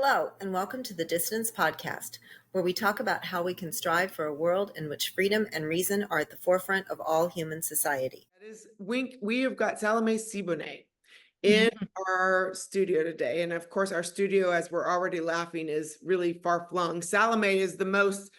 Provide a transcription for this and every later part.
Hello, and welcome to the Dissidents podcast, where we talk about how we can strive for a world in which freedom and reason are at the forefront of all human society. That is Wink. We have got Salomé Sibonex in our studio today. And of course, our studio, as we're already laughing, is really far flung. Salomé is the most,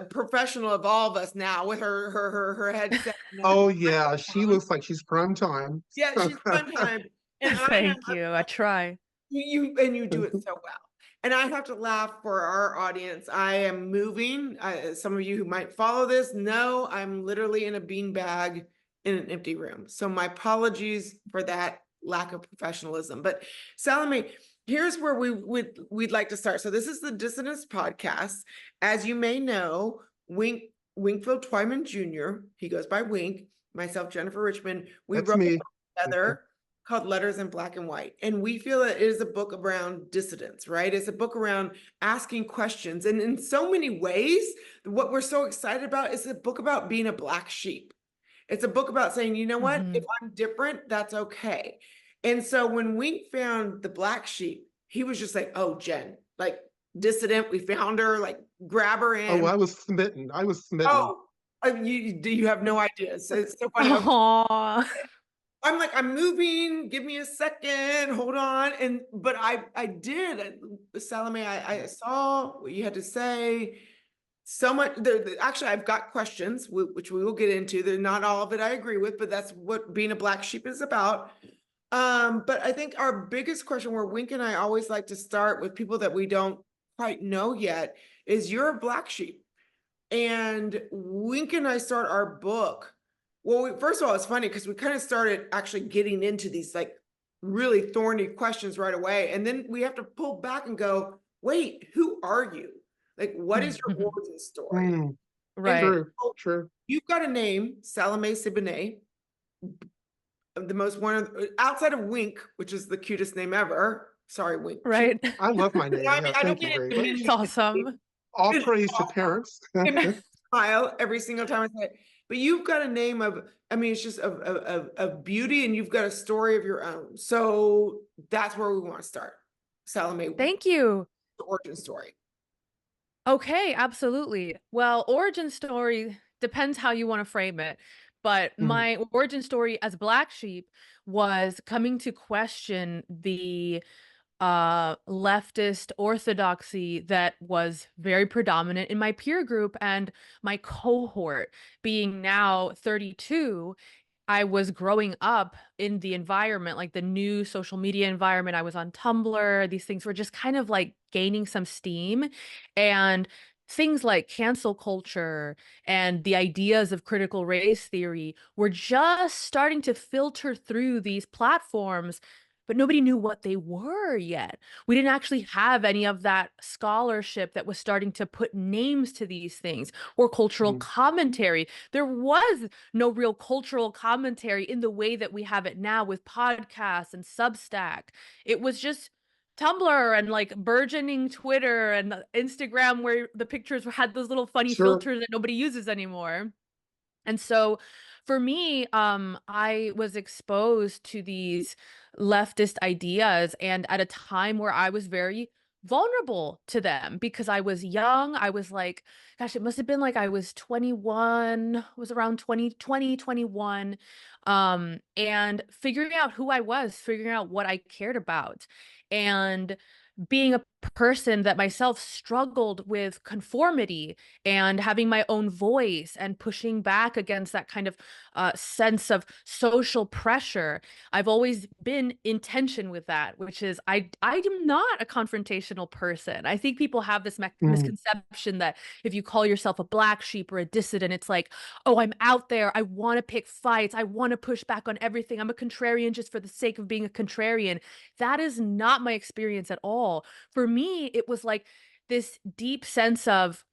professional of all of us now with her headset. Oh yeah, she looks like she's prime time. Yeah, she's prime time. And Thank you. I try. You do it so well. And I have to laugh for our audience. I am moving. Some of you who might follow this know I'm literally in a beanbag in an empty room. So my apologies for that lack of professionalism. But Salomé, here's where we'd like to start. So this is the Dissidents podcast. As you may know, Winkfield Twyman Jr., he goes by Wink, myself, Jennifer Richmond, we That's wrote me. together called Letters in Black and White. And we feel that it is a book around dissidents, right? It's a book around asking questions. And in so many ways, what we're so excited about is a book about being a black sheep. It's a book about saying, you know what, if I'm different, that's okay. And so when Wink found the black sheep, he was just like, oh, Jen, like dissident, we found her, like grab her in. Oh, I was smitten. Oh, you have no idea. So it's so funny. Aww. I'm like, I'm moving, give me a second, hold on. But I did, Salomé, I saw what you had to say. So much, actually, I've got questions, which we will get into. They're not all of it I agree with, but that's what being a black sheep is about. But I think our biggest question, where Wink and I always like to start with people that we don't quite know yet, is you're a black sheep. And Wink and I start our book. Well, first of all, it's funny because we kind of started actually getting into these like really thorny questions right away. And then we have to pull back and go, wait, who are you? Like, what is your origin story? Right. True. You've got a name, Salomé Sibonex, the most outside of Wink, which is the cutest name ever. Sorry, Wink. Right. I love my name. I mean, Yeah, I don't thank you get very it. much. It's awesome. All praise to parents. Smile every single time I say it. But you've got a name of, I mean, it's just of beauty, and you've got a story of your own. So that's where we want to start. Salomé. Thank you. The origin story. Okay, absolutely. Well, origin story depends how you want to frame it. But my origin story as Black Sheep was coming to question the leftist orthodoxy that was very predominant in my peer group and my cohort. Being now 32, I was growing up in the environment, like the new social media environment. I was on Tumblr. These things were just kind of like gaining some steam. And things like cancel culture and the ideas of critical race theory were just starting to filter through these platforms, but nobody knew what they were yet. We didn't actually have any of that scholarship that was starting to put names to these things or cultural commentary. There was no real cultural commentary in the way that we have it now with podcasts and Substack. It was just Tumblr and like burgeoning Twitter and Instagram, where the pictures had those little funny filters that nobody uses anymore. And so for me, I was exposed to these leftist ideas, and at a time where I was very vulnerable to them because I was young. I was like, gosh, it must have been like I was 21, was around 21, and figuring out who I was, figuring out what I cared about, and being a person that myself struggled with conformity and having my own voice and pushing back against that kind of sense of social pressure. I've always been in tension with that, which is I am not a confrontational person. I think people have this misconception that if you call yourself a black sheep or a dissident, it's like, oh, I'm out there. I want to pick fights. I want to push back on everything. I'm a contrarian just for the sake of being a contrarian. That is not my experience at all. For me, it was like this deep sense of,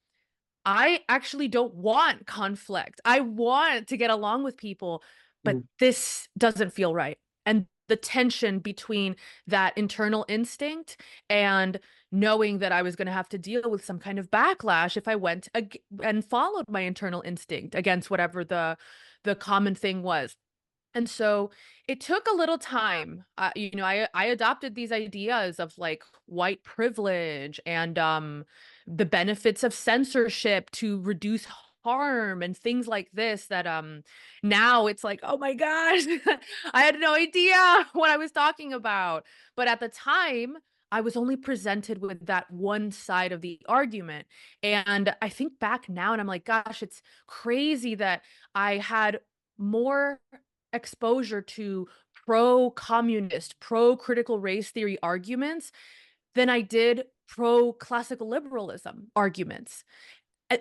I actually don't want conflict. I want to get along with people, but this doesn't feel right. And the tension between that internal instinct and knowing that I was going to have to deal with some kind of backlash if I went and followed my internal instinct against whatever the common thing was. And so it took a little time. I adopted these ideas of like white privilege and the benefits of censorship to reduce harm and things like this that now it's like, oh my gosh, I had no idea what I was talking about. But at the time, I was only presented with that one side of the argument. And I think back now and I'm like, gosh, it's crazy that I had more exposure to pro-communist, pro-critical race theory arguments than I did pro-classical liberalism arguments.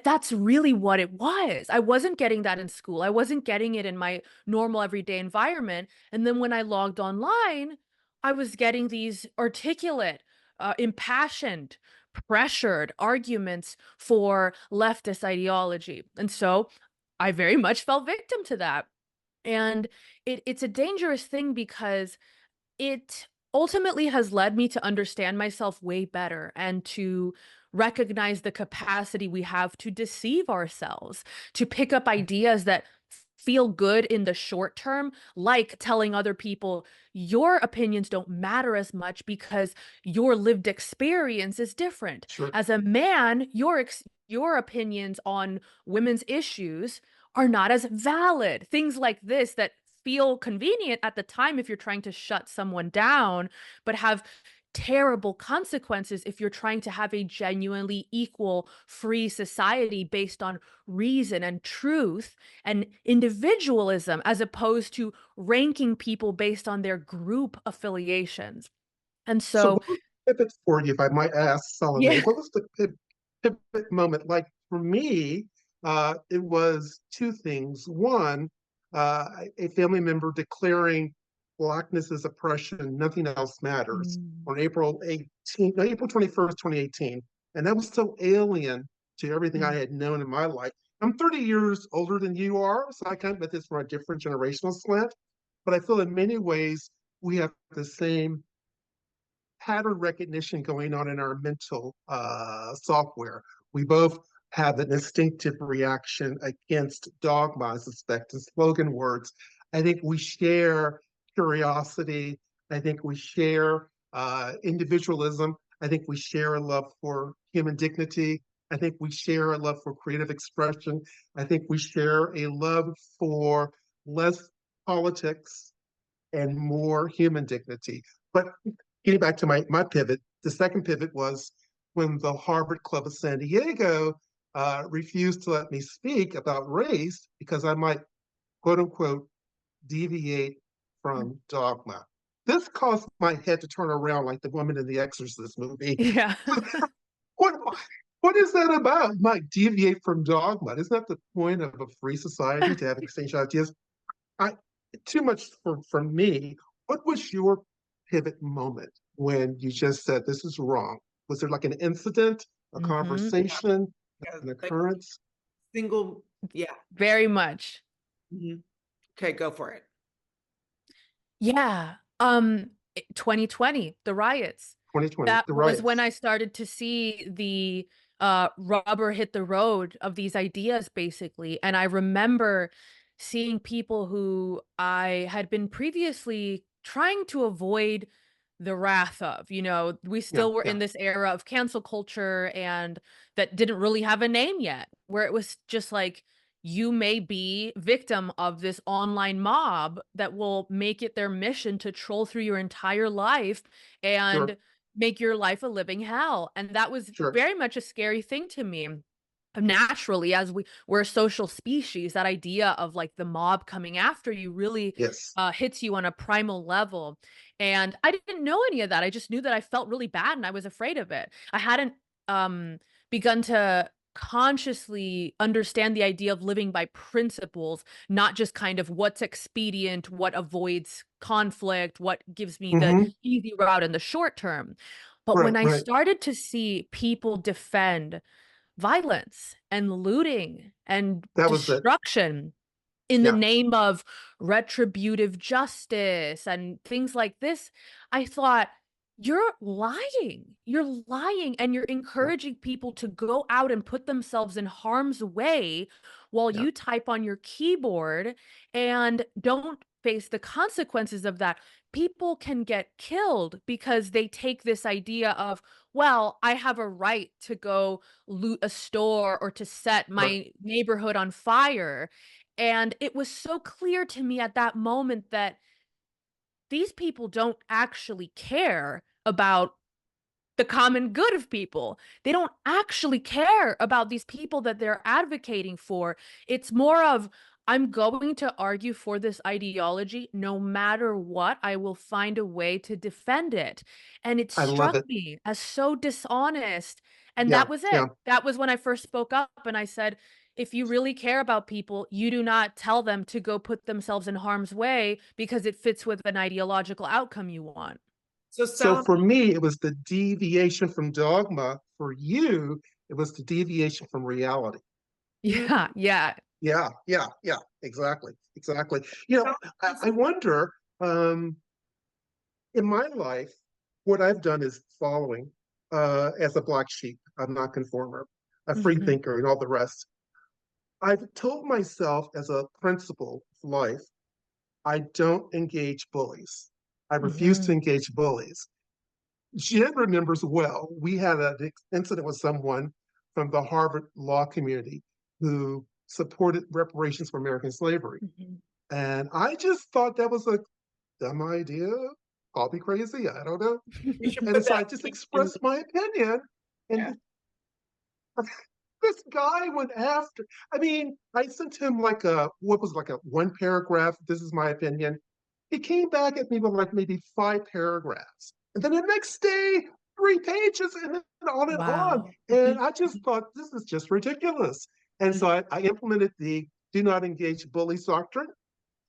That's really what it was. I wasn't getting that in school. I wasn't getting it in my normal everyday environment. And then when I logged online, I was getting these articulate, impassioned, pressured arguments for leftist ideology. And so I very much fell victim to that. And it's a dangerous thing because it ultimately has led me to understand myself way better and to recognize the capacity we have to deceive ourselves, to pick up ideas that feel good in the short term, like telling other people your opinions don't matter as much because your lived experience is different. Sure. As a man, your opinions on women's issues are not as valid. Things like this that feel convenient at the time if you're trying to shut someone down, but have terrible consequences if you're trying to have a genuinely equal, free society based on reason and truth and individualism, as opposed to ranking people based on their group affiliations. And So so, what was the pivot for you, if I might ask, Salome? yeah. What was the pivot moment? Like for me, it was two things. One, a family member declaring Blackness is oppression, nothing else matters Mm. on April 21st, 2018. And that was so alien to everything I Mm. had known in my life. I'm 30 years older than you are, so I kind of met this from a different generational slant. But I feel in many ways we have the same pattern recognition going on in our mental software. We both have an instinctive reaction against dogma, I suspect, and slogan words. I think we share curiosity. I think we share individualism. I think we share a love for human dignity. I think we share a love for creative expression. I think we share a love for less politics and more human dignity. But getting back to my pivot, the second pivot was when the Harvard Club of San Diego refused to let me speak about race because I might, quote unquote, deviate from dogma. This caused my head to turn around like the woman in the Exorcist movie. Yeah. what, what is that about? Might deviate from dogma. Isn't that the point of a free society to have exchange ideas? I too much for me. What was your pivot moment when you just said this is wrong? Was there like an incident, a Hmm. conversation, Yeah, an like occurrence? single, yeah. Very much. Mhm. Okay, go for it. Yeah. 2020, the riots. 2020, That the was when riots. I started to see the rubber hit the road of these ideas, basically. And I remember seeing people who I had been previously trying to avoid the wrath of. We Yeah, still were yeah, in this era of cancel culture and that didn't really have a name yet, where it was just like, you may be victim of this online mob that will make it their mission to troll through your entire life sure, and make your life a living hell. And that was sure. very much a scary thing to me. Naturally, as we're a social species, that idea of like the mob coming after you really Yes, hits you on a primal level. And I didn't know any of that. I just knew that I felt really bad and I was afraid of it. I hadn't um, begun to consciously understand the idea of living by principles, not just kind of what's expedient, what avoids conflict, what gives me the hmm, easy route in the short term. But right, when I right. started to see people defend violence and looting and That was it. destruction in the Yeah, name of retributive justice and things like this, I thought, you're lying. You're lying and you're yeah, encouraging people to go out and put themselves in harm's way while yeah. you type on your keyboard and don't face the consequences of that. People can get killed because they take this idea of, well, I have a right to go loot a store or to set Right. my neighborhood on fire. And it was so clear to me at that moment that these people don't actually care about the common good of people. They don't actually care about these people that they're advocating for. It's more of, I'm going to argue for this ideology no matter what. I will find a way to defend it. And it I love struck it. me as so dishonest. And Yeah, that was yeah. it. That was when I first spoke up and I said, if you really care about people, you do not tell them to go put themselves in harm's way because it fits with an ideological outcome you want. So So Salomé, for me, it was the deviation from dogma. For you, it was the deviation from reality. Yeah, yeah. Yeah, yeah, yeah, exactly, exactly. You know, I wonder, in my life, what I've done is following, as a black sheep, a nonconformer, a free Mhm, thinker, and all the rest. I've told myself as a principle of life, I don't engage bullies. I refuse to mhm, engage bullies. Jen remembers well, we had an incident with someone from the Harvard law community who supported reparations for American slavery. mhm. And I just thought that was a dumb idea. I'll be crazy. I don't know. you should And put so I that just link in. expressed my opinion. Yeah. And this guy went after, I mean, I sent him like a one paragraph, this is my opinion. He came back at me with like maybe 5 paragraphs. And then the next day, 3 pages and then on and on. Wow. And I just thought, this is just ridiculous. And so I implemented the do not engage bullies doctrine.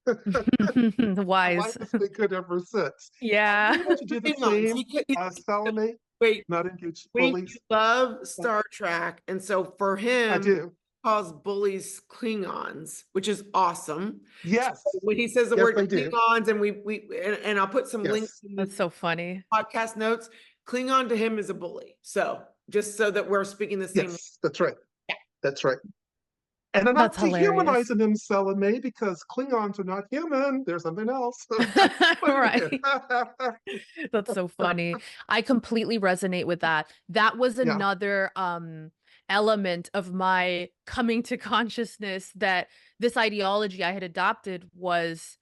My life Wise. has been good ever since. Are Yeah. you able to do the Hang on. same, Salome? Wait, Not engage wait, bullies? you love Star Trek, and so for I him, do. calls bullies Klingons, which is awesome. Yes. When he says the Yes, word I do. Klingons, and and I'll put some links Yes. in the That's so funny. podcast notes. Klingon to him is a bully. So just so that we're speaking the same. Yes. That's right. Yeah. That's right. And I'm That's not hilarious. dehumanizing them, Salome, because Klingons are not human. There's something else. Right. That's so funny. I completely resonate with that. That was Yeah. another element of my coming to consciousness that this ideology I had adopted was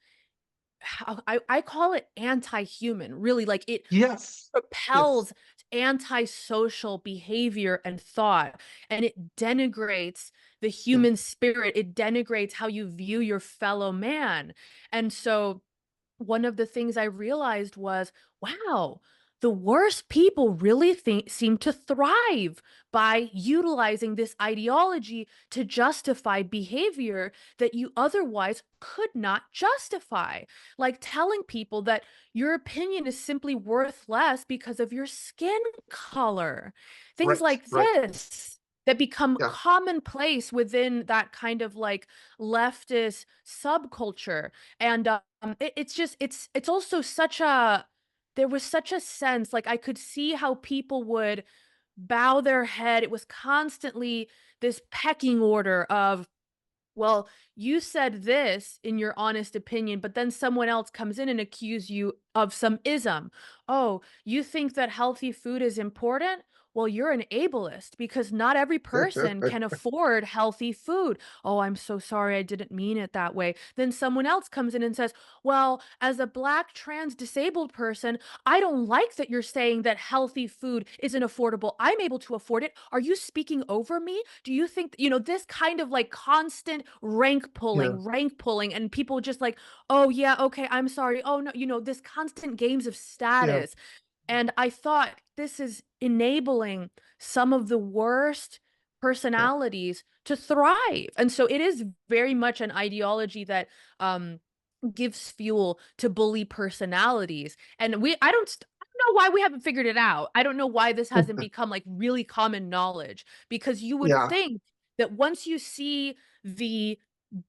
I call it anti-human, really, like it Yes. Yes. propels antisocial behavior and thought, and it denigrates the Yeah. human spirit. It denigrates how you view your fellow man. And so one of the things I realized was, wow, the worst people really seem to thrive by utilizing this ideology to justify behavior that you otherwise could not justify. Like telling people that your opinion is simply worth less because of your skin color. Things Right. like Right. this that become Yeah. commonplace within that kind of like leftist subculture. And it's just it's also such a there was such a sense, like, I could see how people would bow their head. It was constantly this pecking order of, well, you said this in your honest opinion, but then someone else comes in and accuse you of some ism. Oh, you think that healthy food is important? Well, you're an ableist because not every person can afford healthy food. Oh, I'm so sorry. I didn't mean it that way. Then someone else comes in and says, well, as a black trans disabled person, I don't like that you're saying that healthy food isn't affordable. I'm able to afford it. Are you speaking over me? Do you think, this kind of like constant Yeah. rank pulling, and people just like, oh, yeah, okay, I'm sorry. Oh, no, this constant games of Yeah. status. And I thought this is enabling some of the worst Yeah. personalities to thrive. And so it is very much an ideology that gives fuel to bully personalities. And I don't know why we haven't figured it out. I don't know why this hasn't become like really common knowledge, because you would Yeah. think that once you see the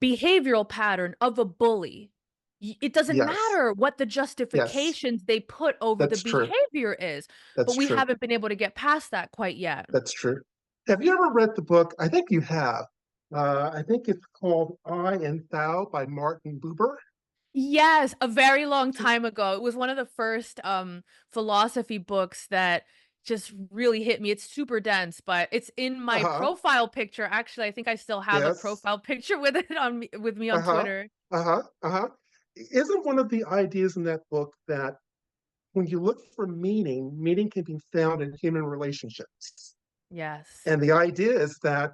behavioral pattern of a bully, it doesn't Yes. matter what the Yes. justifications they put over the That's true. behavior is, but That's we true. haven't been able to get past that quite yet. That's true. Have you ever read the book? I think you have. I think it's called I and Thou by Martin Buber. Yes, a very long time ago. It was one of the first philosophy books that just really hit me. It's super dense, but it's in my Uh-huh. profile picture. Actually, I think I still have a Yes. profile picture with it on me, with me on Uh-huh. Twitter. Uh-huh. Uh-huh. Isn't one of the ideas in that book that when you look for meaning, meaning can be found in human relationships? Yes. And the idea is that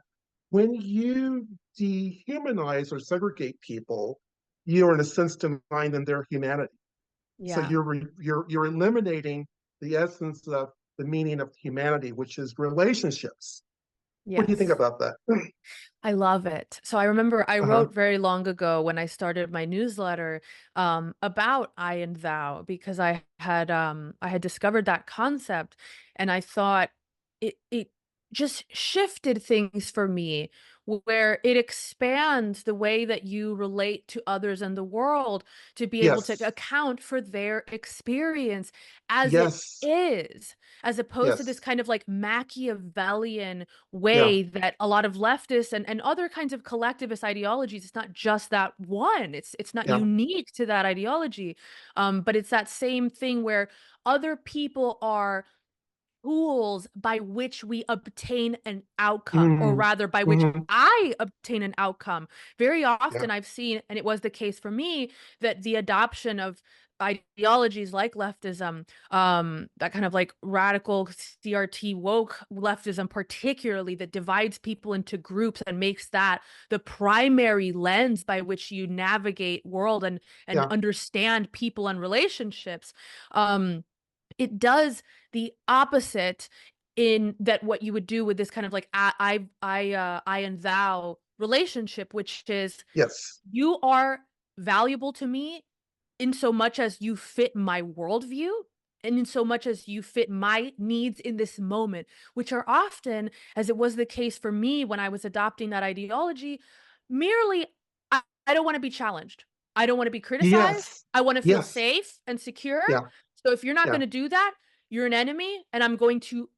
when you dehumanize or segregate people, you're in a sense denying them their humanity. So Yeah. you're eliminating the essence of the meaning of humanity, which is relationships. What do you think Yes. about that? I love it. So I remember I Uh-huh. wrote very long ago when I started my newsletter about I and thou because I had discovered that concept and I thought it just shifted things for me where it expands the way that you relate to others and the world to be able to Yes. account for their experience as it Yes. is, as opposed to this Yes. kind of like Machiavellian Yeah. way that a lot of leftists and other kinds of collectivist ideologies, it's not just that one, it's not Yeah. unique to that ideology, but it's that same thing where other people are tools by which we obtain an outcome, or Mm-hmm. rather by which Mm-hmm. I obtain an outcome. Very Yeah. often I've seen, and it was the case for me, that the adoption of ideologies like leftism, that kind of like radical CRT woke leftism, particularly that divides people into groups and makes that the primary lens by which you navigate world and Yeah. understand people and relationships. It does the opposite in that what you would do with this kind of like I and thou relationship, which is Yes. you are valuable to me in so much as you fit my worldview and in so much as you fit my needs in this moment, which are often, as it was the case for me when I was adopting that ideology, merely I don't want to be challenged. I don't want to be criticized. Yes. I want to feel Yes. safe and secure. Yeah. So if you're not Yeah. going to do that, you're an enemy, and I'm going to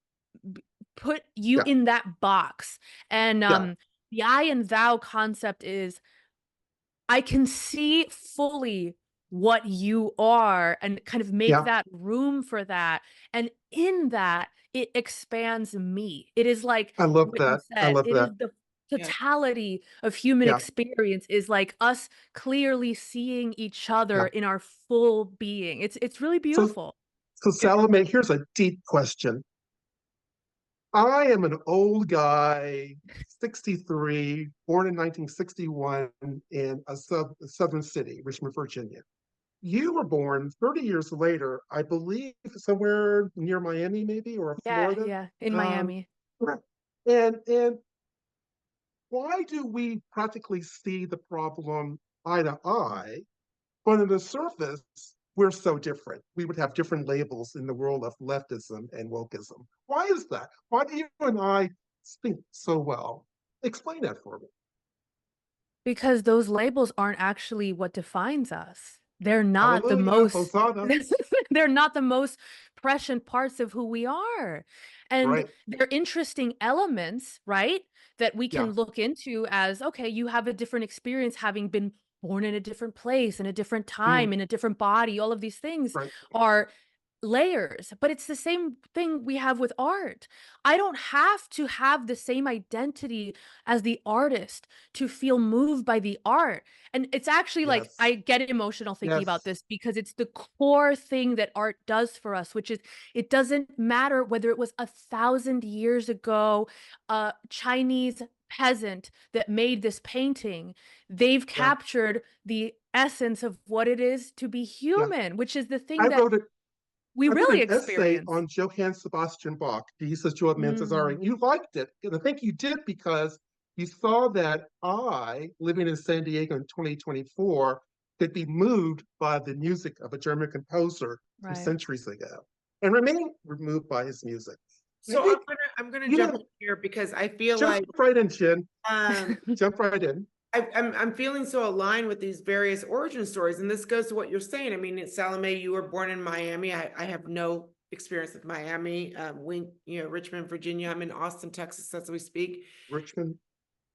b- put you Yeah. in that box. And Yeah. the I and thou concept is I can see fully what you are and kind of make Yeah. that room for that. And in that, it expands me. It is like I love what you that. I said, love it is that. the Yeah. totality of human Yeah. experience is like us clearly seeing each other Yeah. in our full being. It's really So, beautiful. so Salome, here's a deep question. I am an old guy, 63, born in 1961 in a southern city, Richmond, Virginia. You were born 30 years later, I believe, somewhere near Miami, maybe, or Yeah, Florida. yeah, in Um, Miami. and why do we practically see the problem eye to eye, but on the surface, we're so different? We would have different labels in the world of leftism and wokeism. Why is that? Why do you and I think so well? Explain that for me. Because those labels aren't actually what defines us. They're not the Hallelujah, most Hosanna. they're not the most prescient parts of who we are. And Right. they're interesting elements, right? That we Yeah. can look into as, okay, you have a different experience having been born in a different place, in a different Mm, time, in a different body. All of these things right. are layers, but it's the same thing we have with art. I don't have to have the same identity as the artist to feel moved by the art. And it's actually like Yes. I get emotional thinking about Yes. this because it's the core thing that art does for us, which is it doesn't matter whether it was 1,000 years ago, a Chinese peasant that made this painting. They've Yeah. captured the essence of what it is to be Yeah. human, which is the thing I that wrote it. we I wrote really an essay experience. on Johann Sebastian Bach, Jesus Johann Cesare, Mm, and you liked it. And I think you did because you saw that I, living in San Diego in 2024, could be moved by the music of a German composer from right. centuries ago and remain moved by his music. I So think I'm gonna you jump know, in here because I feel jump like right in, Jen. um Jump right in. I'm feeling so aligned with these various origin stories, and this goes to what you're saying. I mean, Salome, you were born in Miami. I have no experience with Miami. Richmond, Virginia. I'm in Austin, Texas, as we speak. Richmond.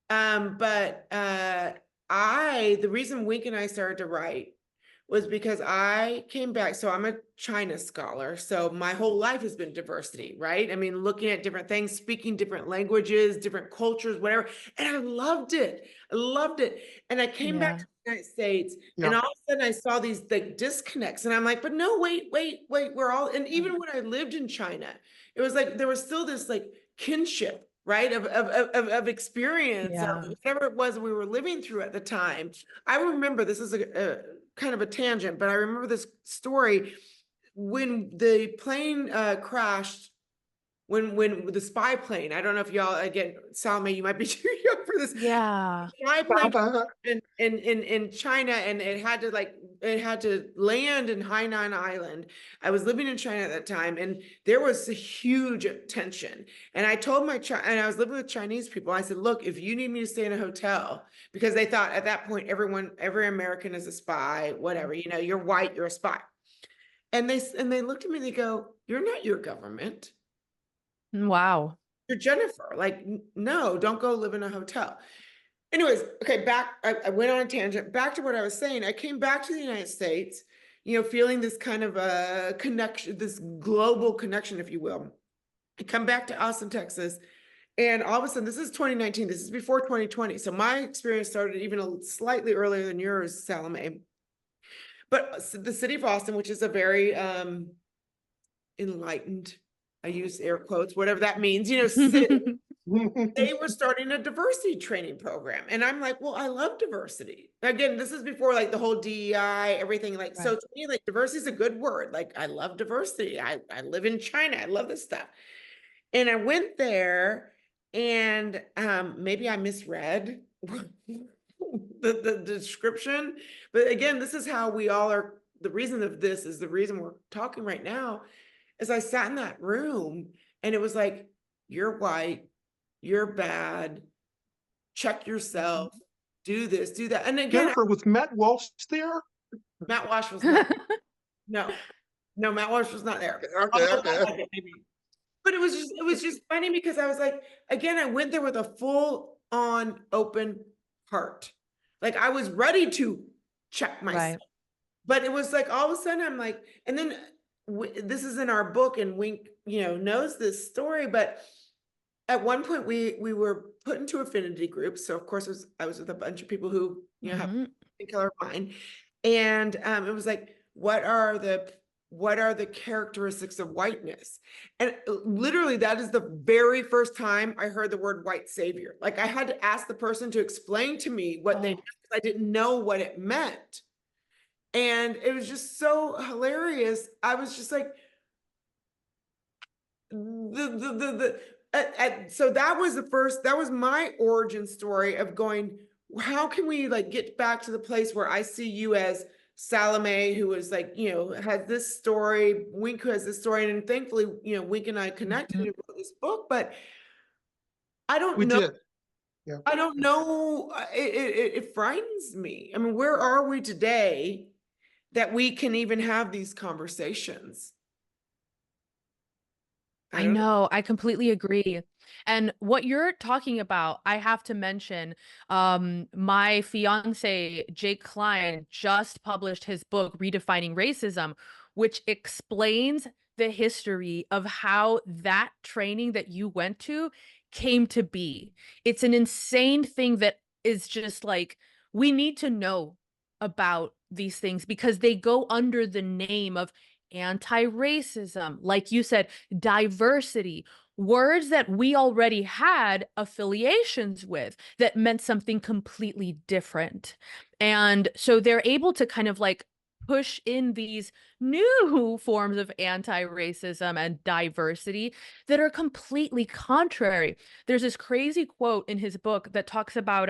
But the reason Wink and I started to write was because I came back. So I'm a China scholar. So my whole life has been diversity, right? I mean, looking at different things, speaking different languages, different cultures, whatever. And I loved it. I loved it. And I came back Yeah. to the United States, Yeah. and all of a sudden I saw these like disconnects. And I'm like, but no, wait, we're all, and even when I lived in China, it was like there was still this like kinship, right? Of experience, Yeah. of whatever it was we were living through at the time. I remember, this is a kind of a tangent, but I remember this story when the plane crashed, when the spy plane, I don't know if y'all, again, Salome, you might be too young for this. Yeah. Spy plane in China, and it had to land in Hainan Island. I was living in China at that time, and there was a huge tension. And I told and I was living with Chinese people. I said, look, if you need me to stay in a hotel, because they thought at that point, every American is a spy, whatever, you're white, you're a spy. And they looked at me, they go, you're not your government. Wow. You're Jennifer. Like, no, don't go live in a hotel. Anyways, okay, I went on a tangent. Back to what I was saying. I came back to the United States, feeling this kind of a connection, this global connection, if you will. I come back to Austin, Texas, and all of a sudden, this is 2019. This is before 2020. So my experience started even slightly earlier than yours, Salome. But the city of Austin, which is a very enlightened, I use air quotes, whatever that means, city, they were starting a diversity training program. And I'm like, well, I love diversity. Again, this is before like the whole DEI, everything. Like, so to me, like diversity is a good word. Like, I love diversity. I live in China. I love this stuff. And I went there, and maybe I misread the description. But again, this is how we all are. The reason of this is the reason we're talking right now, is I sat in that room, and it was like, you're white, you're bad, check yourself, do this, do that. And again, Jennifer, was Matt Walsh there? Matt Walsh was not. No, Matt Walsh was not there. Okay. But it was just funny, because I was like, again, I went there with a full on open heart. Like, I was ready to check myself. But it was like, all of a sudden I'm like, and then this is in our book, and Wink, knows this story, but at one point we were put into affinity groups. So of course I was with a bunch of people who, have the color of mine. And it was like, what are the characteristics of whiteness? And literally, that is the very first time I heard the word white savior. Like, I had to ask the person to explain to me what they meant, because I didn't know what it meant. And it was just so hilarious. I was just like, so that was my origin story of going, how can we like get back to the place where I see you as Salome, who was like, has this story, Wink, who has this story, and thankfully, Wink and I connected and wrote this book. But I don't know. Did. Yeah. I don't know. It frightens me. I mean, where are we today that we can even have these conversations? I know. I completely agree. And what you're talking about, I have to mention, my fiance, Jake Klein, just published his book, Redefining Racism, which explains the history of how that training that you went to came to be. It's an insane thing that is just like, we need to know about these things, because they go under the name of anti-racism, like you said, diversity, words that we already had affiliations with that meant something completely different. And so they're able to kind of like push in these new forms of anti-racism and diversity that are completely contrary. There's this crazy quote in his book that talks about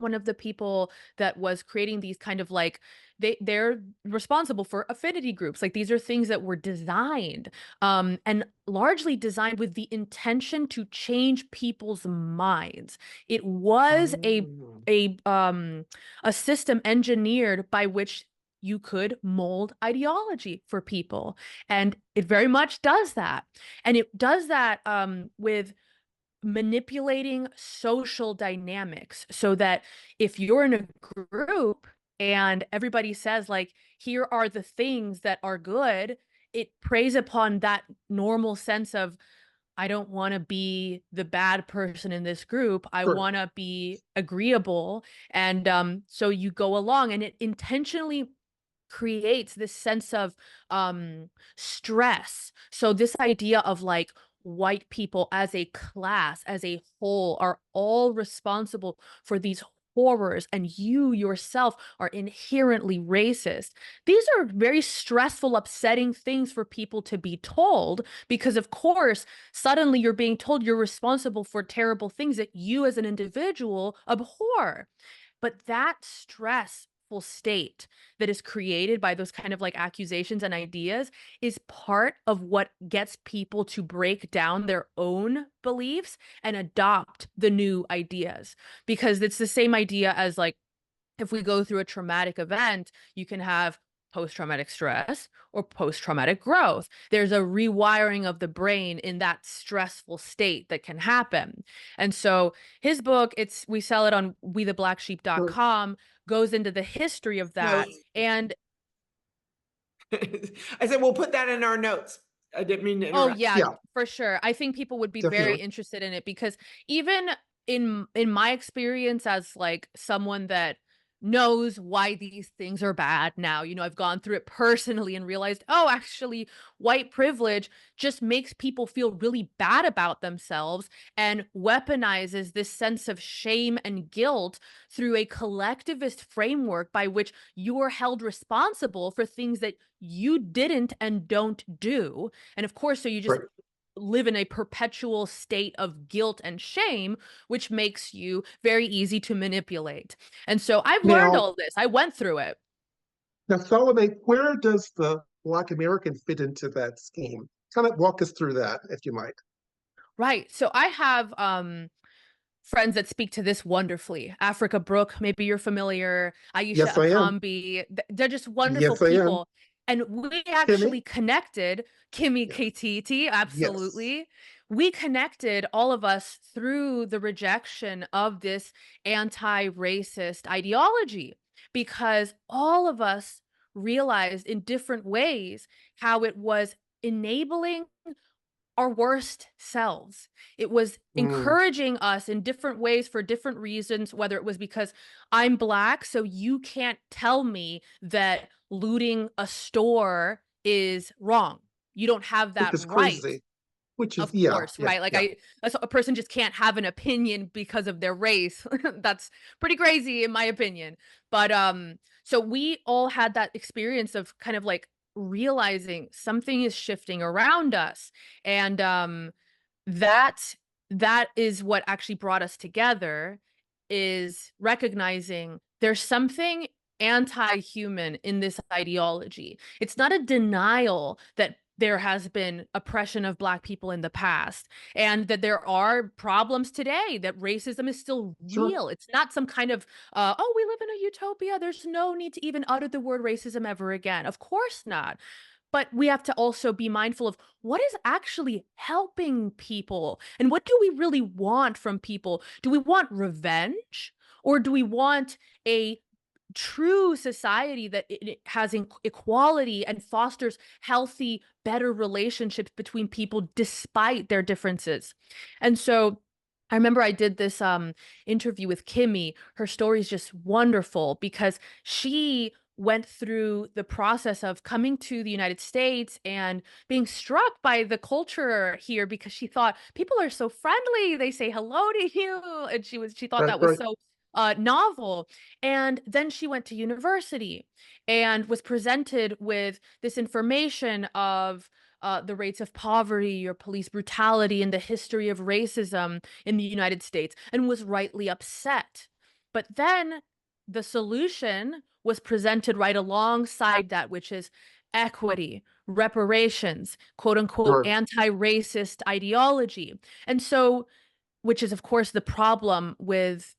one of the people that was creating these kind of like, they're responsible for affinity groups. Like, these are things that were designed and largely designed with the intention to change people's minds. It was a system engineered by which you could mold ideology for people. And it very much does that. And it does that with manipulating social dynamics, so that if you're in a group and everybody says like, here are the things that are good, it preys upon that normal sense of, I don't want to be the bad person in this group. I Sure. want to be agreeable. And so you go along, and it intentionally creates this sense of stress. So this idea of like white people as a class, as a whole, are all responsible for these horrors, and you yourself are inherently racist. These are very stressful, upsetting things for people to be told, because of course, suddenly you're being told you're responsible for terrible things that you as an individual abhor. But that stressful state that is created by those kind of like accusations and ideas is part of what gets people to break down their own beliefs and adopt the new ideas. Because it's the same idea as like, if we go through a traumatic event, you can have post-traumatic stress or post-traumatic growth. There's a rewiring of the brain in that stressful state that can happen. And so his book, we sell it on wetheblacksheep.com, goes into the history of that. And I said, we'll put that in our notes. I didn't mean to oh interrupt. yeah, for sure. I think people would be very Definitely. interested in it, because even in my experience as like someone that knows why these things are bad now, I've gone through it personally and realized, oh, actually, white privilege just makes people feel really bad about themselves and weaponizes this sense of shame and guilt through a collectivist framework by which you are held responsible for things that you didn't and don't do. And of course, so you just Right. live in a perpetual state of guilt and shame, which makes you very easy to manipulate. And so I've learned Now, all this. I went through it. now, Salome, where does the Black American fit into that scheme? Kind of walk us through that, if you might. Right. So I have friends that speak to this wonderfully. Africa Brooke, maybe you're familiar. Aisha Yes, I am. Akambi. They're just wonderful Yes, I am. people. And we actually Kimmy? connected, Kimi Yeah. Kaititi, Yes. absolutely. We connected, all of us, through the rejection of this anti-racist ideology, because all of us realized in different ways how it was enabling our worst selves. It was Mm, encouraging us in different ways for different reasons, whether it was because I'm Black, so you can't tell me that looting a store is wrong. You don't have which that is right. crazy. Which is, Of yeah, course, yeah, right? Like yeah. a person just can't have an opinion because of their race. That's pretty crazy in my opinion. But so we all had that experience of kind of like realizing something is shifting around us. And that that is what actually brought us together, is recognizing there's something anti-human in this ideology. It's not a denial that there has been oppression of Black people in the past and that there are problems today, that racism is still Sure. real. It's not some kind of, oh, we live in a utopia. There's no need to even utter the word racism ever again. Of course not. But we have to also be mindful of what is actually helping people and what do we really want from people? Do we want revenge, or do we want a true society that it has equality and fosters healthy, better relationships between people despite their differences? And so I remember I did this interview with Kimi. Her story is just wonderful because she went through the process of coming to the United States and being struck by the culture here, because she thought people are so friendly. They say hello to you. And she thought Right, that was right. so novel. And then she went to university and was presented with this information of the rates of poverty or police brutality and the history of racism in the United States, and was rightly upset. But then the solution was presented right alongside that, which is equity, reparations, quote unquote, Sure. anti-racist ideology. And so, which is, of course, the problem with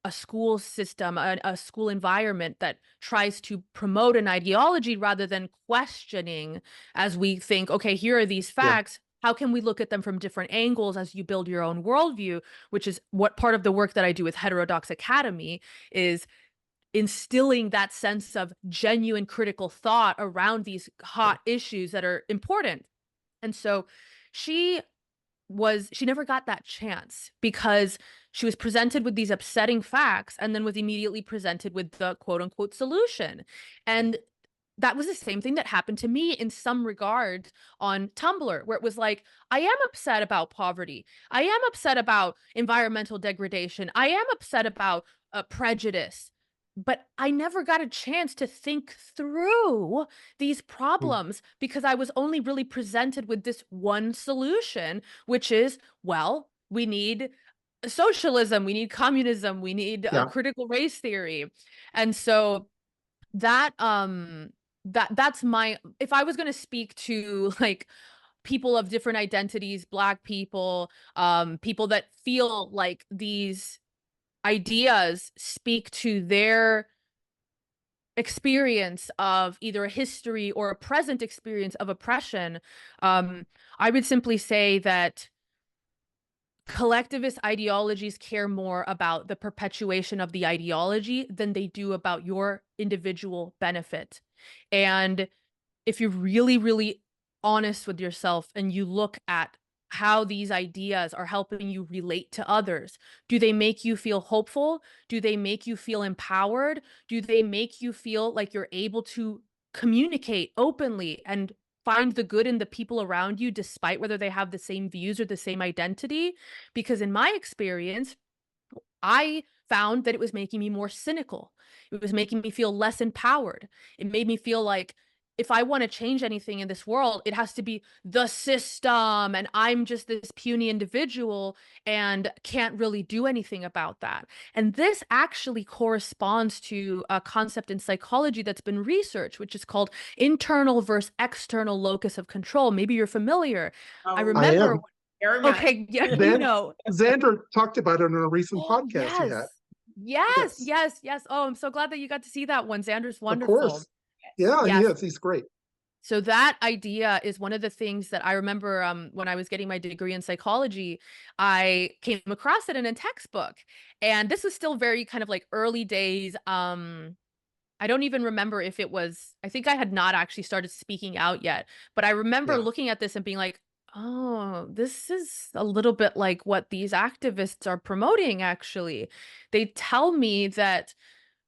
a school system, a school environment that tries to promote an ideology rather than questioning, as we think, okay, here are these Yeah. facts. How can we look at them from different angles as you build your own worldview, which is what part of the work that I do with Heterodox Academy is instilling that sense of genuine critical thought around these hot issues that are important. And so she never got that chance because she was presented with these upsetting facts and then was immediately presented with the quote unquote solution. And that was the same thing that happened to me in some regard on Tumblr, where it was like, I am upset about poverty. I am upset about environmental degradation. I am upset about prejudice. But I never got a chance to think through these problems because I was only really presented with this one solution, which is, well, we need socialism, we need communism, we need a critical race theory. And so that that's my, if I was going to speak to like people of different identities, Black people, people that feel like these ideas speak to their experience of either a history or a present experience of oppression, I would simply say that collectivist ideologies care more about the perpetuation of the ideology than they do about your individual benefit. And if you're really, really honest with yourself and you look at how these ideas are helping you relate to others, do they make you feel hopeful? Do they make you feel empowered? Do they make you feel like you're able to communicate openly and find the good in the people around you, despite whether they have the same views or the same identity? Because in my experience, I found that it was making me more cynical. It was making me feel less empowered. It made me feel like if I want to change anything in this world, it has to be the system, and I'm just this puny individual and can't really do anything about that. And this actually corresponds to a concept in psychology that's been researched, which is called internal versus external locus of control. Maybe you're familiar. I remember. Okay, yeah, you know. Zander talked about it in a recent podcast he had. Yes. Oh, I'm so glad that you got to see that one. Zander's wonderful. Of course. Yeah, yes. He is. He's great. So that idea is one of the things that I remember when I was getting my degree in psychology, I came across it in a textbook. And this was still very kind of like early days. I don't even remember if it was, I think I had not actually started speaking out yet, but I remember looking at this and being like, oh, this is a little bit like what these activists are promoting, actually. They tell me that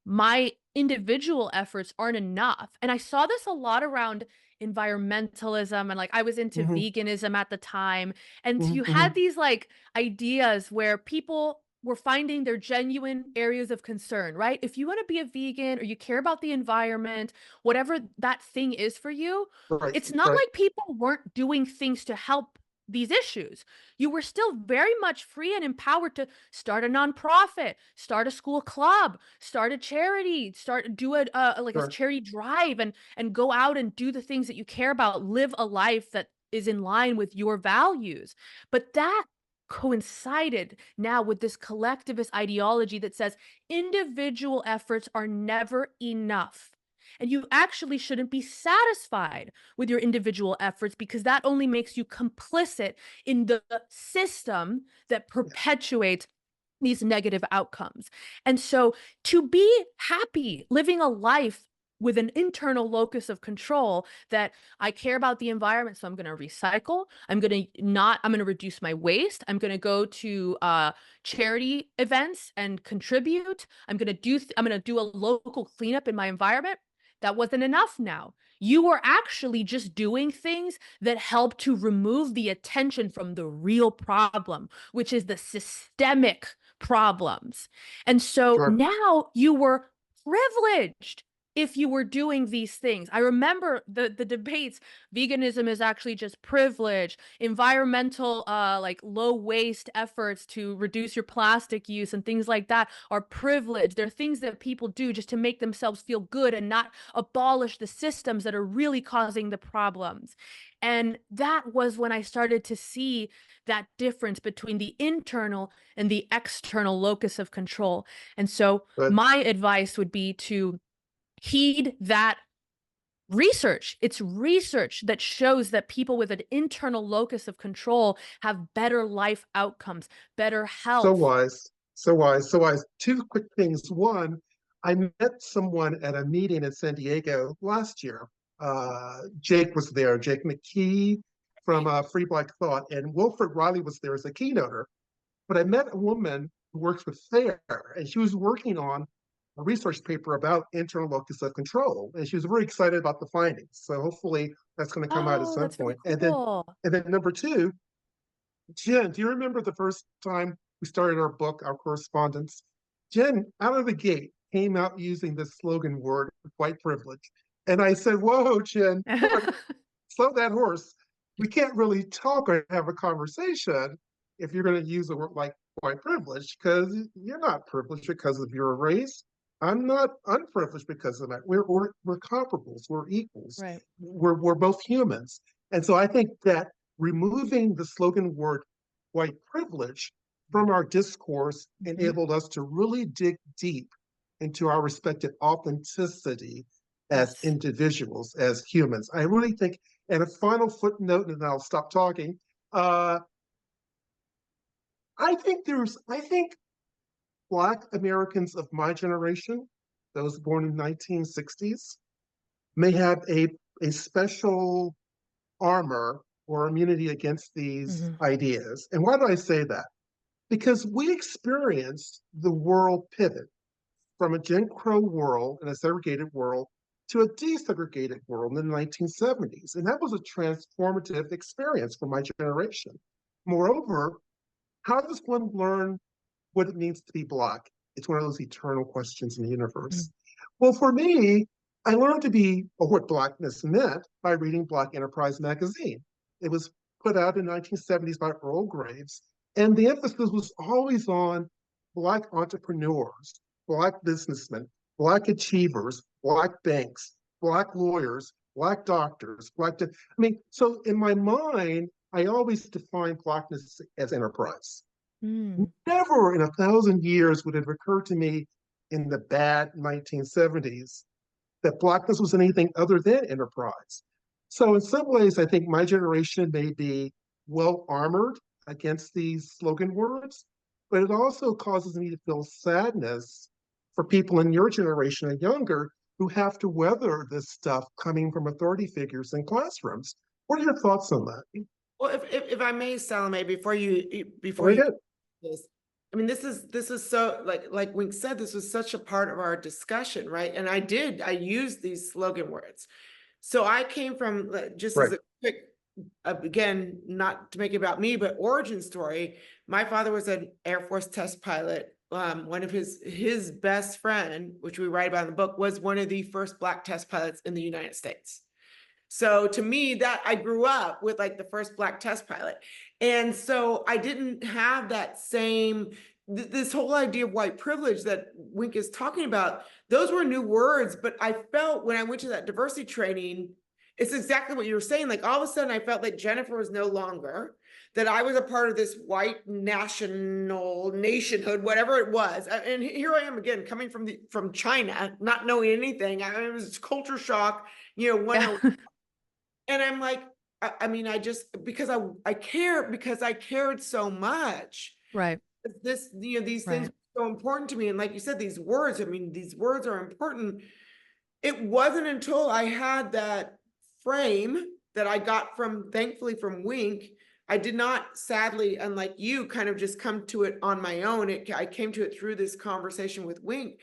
my individual efforts aren't enough. And I saw this a lot around environmentalism, and like I was into veganism at the time. And you had these like ideas where people were finding their genuine areas of concern, right? If you want to be a vegan or you care about the environment, whatever that thing is for you, it's not like people weren't doing things to help these issues. You were still very much free and empowered to start a nonprofit, start a school club, start a charity, do a charity drive, and go out and do the things that you care about, live a life that is in line with your values. But that coincided now with this collectivist ideology that says individual efforts are never enough. And you actually shouldn't be satisfied with your individual efforts because that only makes you complicit in the system that perpetuates these negative outcomes. And so to be happy living a life with an internal locus of control that I care about the environment, so I'm going to recycle, I'm going to reduce my waste, I'm going to go to charity events and contribute, I'm going to do a local cleanup in my environment. That wasn't enough now. You were actually just doing things that help to remove the attention from the real problem, which is the systemic problems. And so now you were privileged if you were doing these things. I remember the debates. Veganism is actually just privilege. Environmental, like low waste efforts to reduce your plastic use and things like that are privilege. They're things that people do just to make themselves feel good and not abolish the systems that are really causing the problems. And that was when I started to see that difference between the internal and the external locus of control. And so my advice would be to heed that research. It's research that shows that people with an internal locus of control have better life outcomes, better health. So wise. Two quick things. One, I met someone at a meeting in San Diego last year. Jake was there, Jake McKee from Free Black Thought, and Wilfred Riley was there as a keynoter. But I met a woman who works with FAIR, and she was working on a research paper about internal locus of control, and she was very excited about the findings. So hopefully that's going to come out at Oh, some that's really point. cool. And then number two, Jen, do you remember the first time we started our book, our correspondence? Jen, out of the gate, came out using this slogan word, white privilege. And I said, whoa, Jen, slow that horse. We can't really talk or have a conversation if you're going to use a word like white privilege, because you're not privileged because of your race. I'm not unprivileged because of that. We're comparables. We're equals. Right. We're both humans. And so I think that removing the slogan word white privilege from our discourse enabled us to really dig deep into our respective authenticity as individuals, as humans. I really think, and a final footnote, and then I'll stop talking. I think Black Americans of my generation, those born in 1960s, may have a special armor or immunity against these ideas. And why do I say that? Because we experienced the world pivot from a Jim Crow world and a segregated world to a desegregated world in the 1970s. And that was a transformative experience for my generation. Moreover, how does one learn what it means to be Black? It's one of those eternal questions in the universe. Well, for me, I learned to be, or what Blackness meant, by reading Black Enterprise magazine. It was put out in the 1970s by Earl Graves, and the emphasis was always on Black entrepreneurs, Black businessmen, Black achievers, Black banks, Black lawyers, Black doctors, so in my mind, I always defined Blackness as enterprise. Never in 1,000 years would it have occurred to me in the bad 1970s that Blackness was anything other than enterprise. So in some ways, I think my generation may be well armored against these slogan words, but it also causes me to feel sadness for people in your generation and younger who have to weather this stuff coming from authority figures in classrooms. What are your thoughts on that? Well, if I may, Salomé, before you this, I mean, this is so, like Wink said, this was such a part of our discussion, right? And I used these slogan words. So I came from, just as a quick, again, not to make it about me, but origin story. My father was an Air Force test pilot. One of his best friend, which we write about in the book, was one of the first Black test pilots in the United States. So to me, that I grew up with like the first Black test pilot. And so I didn't have that same, this whole idea of white privilege that Wink is talking about. Those were new words, but I felt when I went to that diversity training, it's exactly what you were saying. Like all of a sudden I felt like Jennifer was no longer, that I was a part of this white nationhood, whatever it was. And here I am again, coming from China, not knowing anything. It was culture shock, and I'm like, I mean, I just, because I care, because I cared so much. Right. These things are so important to me. And like you said, these words are important. It wasn't until I had that frame that I got thankfully from Wink. I did not, sadly, unlike you, kind of just come to it on my own. I came to it through this conversation with Wink.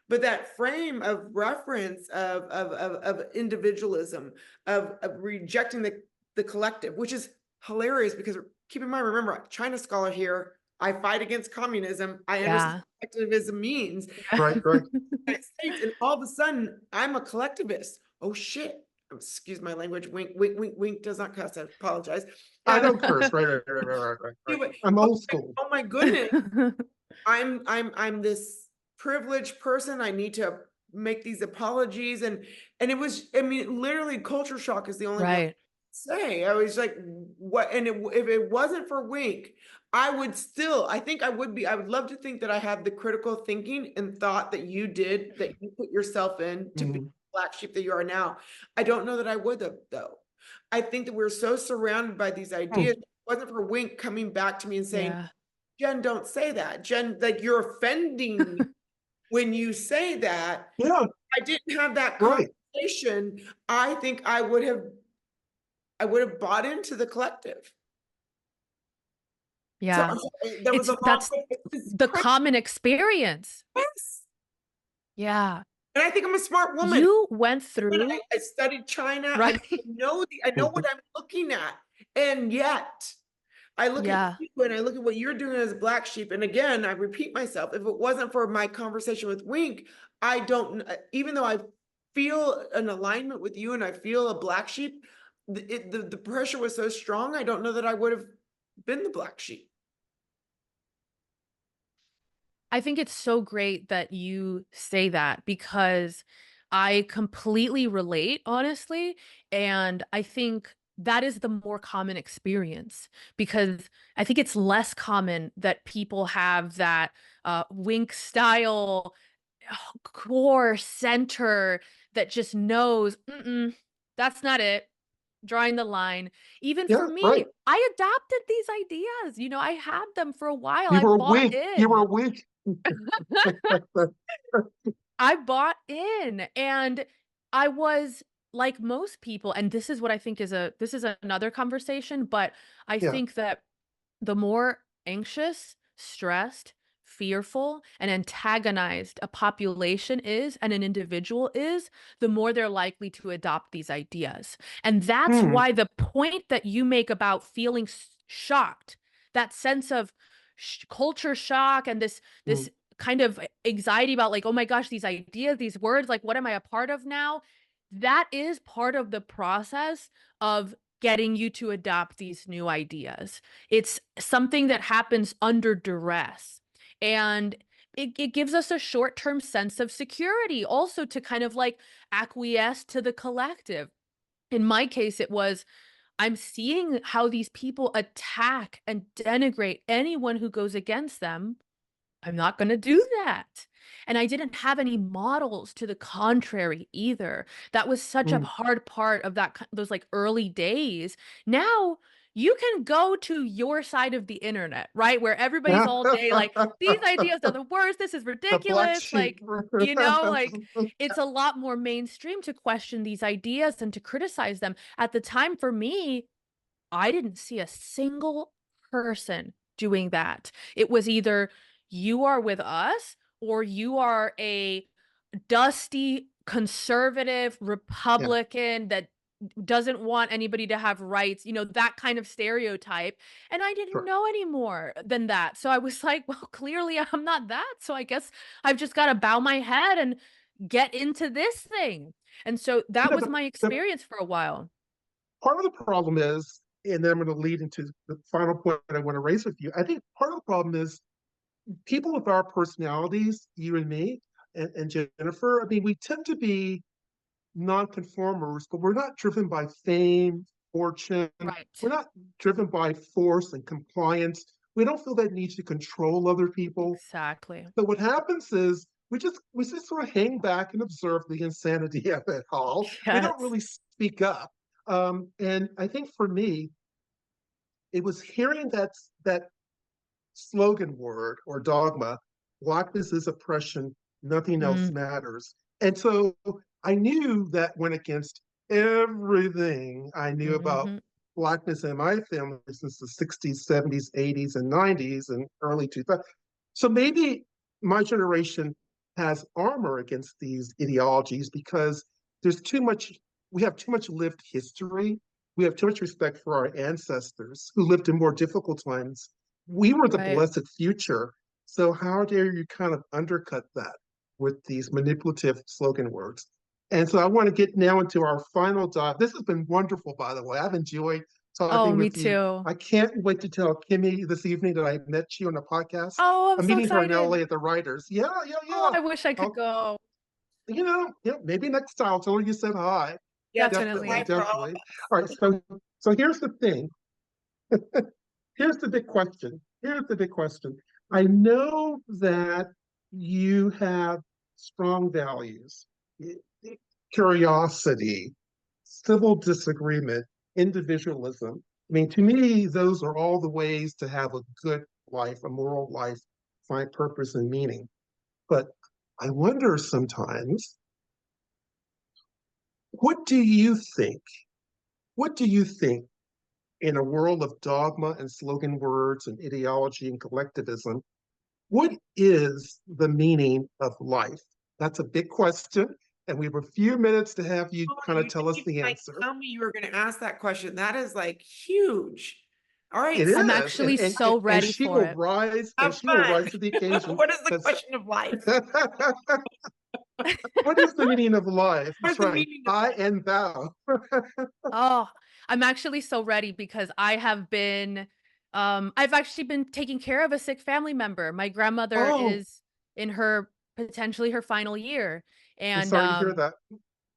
But that frame of reference of individualism, of rejecting the collective, which is hilarious because keep in mind, remember, China scholar here, I fight against communism. I understand what collectivism means. Right. And all of a sudden, I'm a collectivist. Oh shit. Excuse my language. Wink does not cuss. I apologize. I don't curse. Right. I'm old school. Oh my goodness. I'm this privileged person. I need to make these apologies. And it was, I mean, literally culture shock is the only word to say. I was like, what? And if it wasn't for Wink, I would love to think that I had the critical thinking and thought that you did, that you put yourself in to be the Black sheep that you are now. I don't know that I would have, though. I think that we're so surrounded by these ideas. If it wasn't for Wink coming back to me and saying, Jen, don't say that. Jen, like you're offending me. when you say that, Yeah, I didn't have that right. conversation, I think I would have bought into the collective. So Yeah. I'm sorry, that was It's a long that's it's the crazy. common experience. Yes. Yeah. And I think I'm a smart woman. You went And through, I studied China. right? I know what I'm looking at. And yet I look at Yeah. you and I look at what you're doing as a black sheep. And again, I repeat myself, if it wasn't for my conversation with Wink, I don't, even though I feel an alignment with you and I feel a black sheep, the pressure was so strong, I don't know that I would have been the black sheep. I think it's so great that you say that because I completely relate, honestly. And I think that is the more common experience because I think it's less common that people have that Wink style core center that just knows, that's not it. Drawing the line. Even Yeah, for me, right. I adopted these ideas. I had them for a while. You I were bought weak. You were in. weak. I bought in and I was like most people, and this is what I think this is another conversation, but I Yeah. think that the more anxious, stressed, fearful, and antagonized a population is and an individual is, the more they're likely to adopt these ideas. And that's Hmm. why the point that you make about feeling shocked, that sense of culture shock and this kind of anxiety about like, oh my gosh, these ideas, these words, like, what am I a part of now? That is part of the process of getting you to adopt these new ideas. It's something that happens under duress. And it gives us a short-term sense of security also to kind of like acquiesce to the collective. In my case, it was I'm seeing how these people attack and denigrate anyone who goes against them. I'm not gonna do that. And I didn't have any models to the contrary either. That was such a Hmm. hard part of those, like, early days. Now, you can go to your side of the internet, right? Where everybody's all day like, "These ideas are the worst, this is The black ridiculous," sheep. like, like, it's a lot more mainstream to question these ideas and to criticize them. At the time, for me, I didn't see a single person doing that. It was either you are with us or you are a dusty conservative Yeah, Republican that doesn't want anybody to have rights, that kind of stereotype. And I didn't sure. know any more than that. So I was like, well, clearly I'm not that. So I guess I've just got to bow my head and get into this thing. And so that Yeah, was my the experience for a while. part of the problem is, and then I'm going to lead into the final point I want to raise with you. I think part of the problem is people with our personalities, you and me, and Jennifer. I mean, we tend to be nonconformers, but we're not driven by fame, fortune. Right. We're not driven by force and compliance. We don't feel that need to control other people. Exactly. So what happens is we just sort of hang back and observe the insanity of it all. We don't Yes. really speak up. And I think for me, it was hearing that slogan word or dogma, blackness is oppression, nothing else Mm, matters. And so I knew that went against everything I knew about mhm. blackness in my family since the 60s, 70s, 80s, and 90s and early 2000s. So maybe my generation has armor against these ideologies because there's too much, we have too much lived history. We have too much respect for our ancestors who lived in more difficult times. We were the Right. blessed future. So how dare you kind of undercut that with these manipulative slogan words? And so I want to get now into our final dive. This has been wonderful, by the way. I've enjoyed Oh, talking me with you. too. I can't wait to tell Kimi this evening that I met you on a podcast. Oh, I'm I'm so meeting her in excited. LA at the Writers. Yeah, yeah, Oh, yeah. I wish I could I'll, go. yeah, maybe next time I'll tell her you said hi. Yeah, tell me Definitely, hi Definitely. for all of definitely. us. All right, so here's the thing. Here's the big question. Here's the big question. I know that you have strong values, curiosity, civil disagreement, individualism. I mean, to me, those are all the ways to have a good life, a moral life, find purpose and meaning. But I wonder sometimes, what do you think? What do you think in a world of dogma and slogan words and ideology and collectivism? What is the meaning of life? That's a big question, and we have a few minutes to have you Oh, kind of you tell didn't us even, the like, answer. tell me you were going to ask that question. That is like huge. All right, It so I'm is, actually so and ready she for will it. rise, and have she will fun. rise to the occasion. What is the Because question of life? what is the meaning of life? What is That's the right. meaning of I life? and thou. Oh, I'm actually so ready because I've actually been taking care of a sick family member. My grandmother Oh, is in her potentially her final year. I'm And sorry to hear that.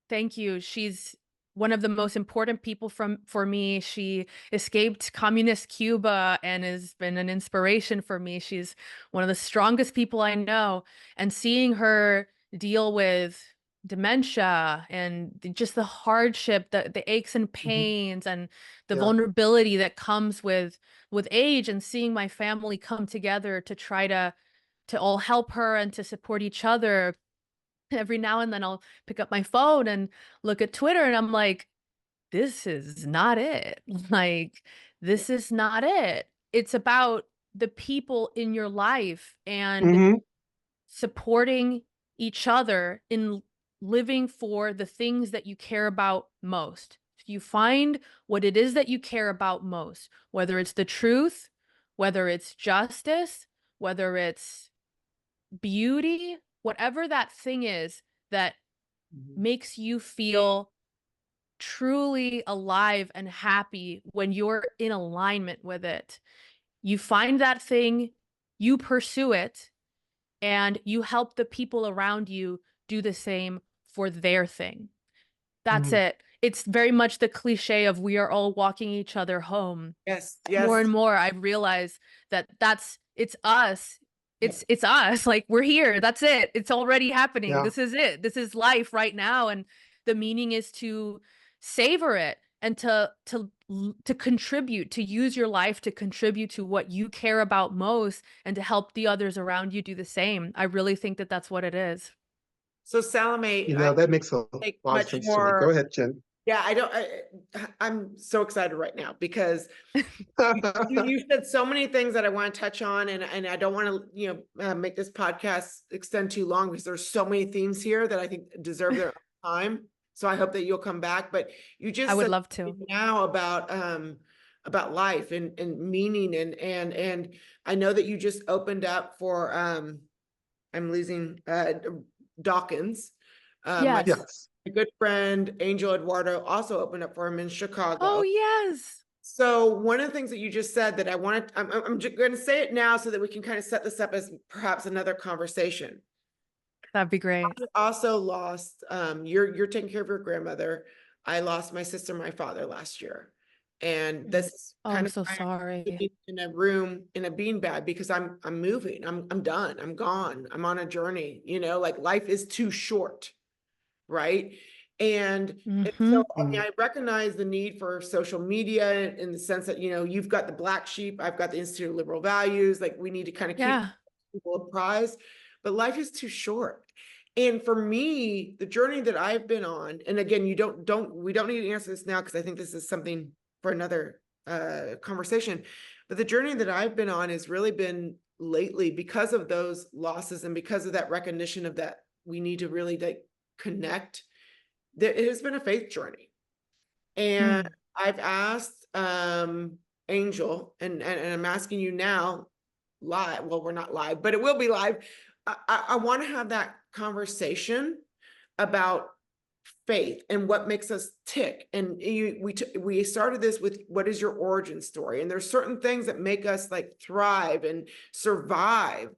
thank you. She's one of the most important people for me. She escaped communist Cuba and has been an inspiration for me. She's one of the strongest people I know. And seeing her deal with dementia and just the hardship, the aches and Mhm. pains and the Yeah. vulnerability that comes with age, and seeing my family come together to try to all help her and to support each other. Every now and then I'll pick up my phone and look at Twitter and I'm like, this is not it. Like, this is not it. It's about the people in your life and Hmm. supporting each other in living for the things that you care about most. If you find what it is that you care about most, whether it's the truth, whether it's justice, whether it's beauty, whatever that thing is that makes you feel truly alive and happy when you're in alignment with it. You find that thing, you pursue it, and you help the people around you do the same for their thing. That's Hmm. it. It's very much the cliche of we are all walking each other home. Yes, More yes. and more I realize that it's us. Yeah. It's us. Like, we're here. That's it. It's already happening. Yeah. This is it. This is life right now, and the meaning is to savor it and to contribute, to use your life to contribute to what you care about most and to help the others around you do the same. I really think that that's what it is. So Salome, You I know, that makes a think lot of much sense to me. Go more. ahead, Jen. Yeah, I'm so excited right now because you said so many things that I want to touch on, and I don't want to, make this podcast extend too long because there's so many themes here that I think deserve their own time. So I hope that you'll come back. But you I just would said love to. now about life and meaning and I know that you just opened up for I'm losing Dawkins. My Yes. Yes. good friend Angel Eduardo also opened up for him in Oh, Chicago. yes. So one of the things that you just said that I wanted, I'm just going to say it now so that we can kind of set this up as perhaps another conversation. That'd be great. I also lost, you're taking care of your grandmother. I lost my sister, and my father last year. And this is Oh, kind I'm of so why I'm sorry. sitting in a room in a beanbag because I'm moving. I'm done. I'm gone. I'm on a journey, like life is too short. Right. And so, I mean, I recognize the need for social media in the sense that, you've got the black sheep, I've got the Institute of Liberal Values, like we need to kind of keep Yeah. people apprised, but life is too short. And for me, the journey that I've been on, and again, we don't need to answer this now because I think this is something for another conversation, but the journey that I've been on has really been lately because of those losses and because of that recognition of that we need to really like connect. It has been a faith journey, and I've asked Angel, and I'm asking you now live. Well, we're not live, but it will be live. I want to have that conversation about faith and what makes us tick. And we started this with what is your origin story, and there's certain things that make us like thrive and survive.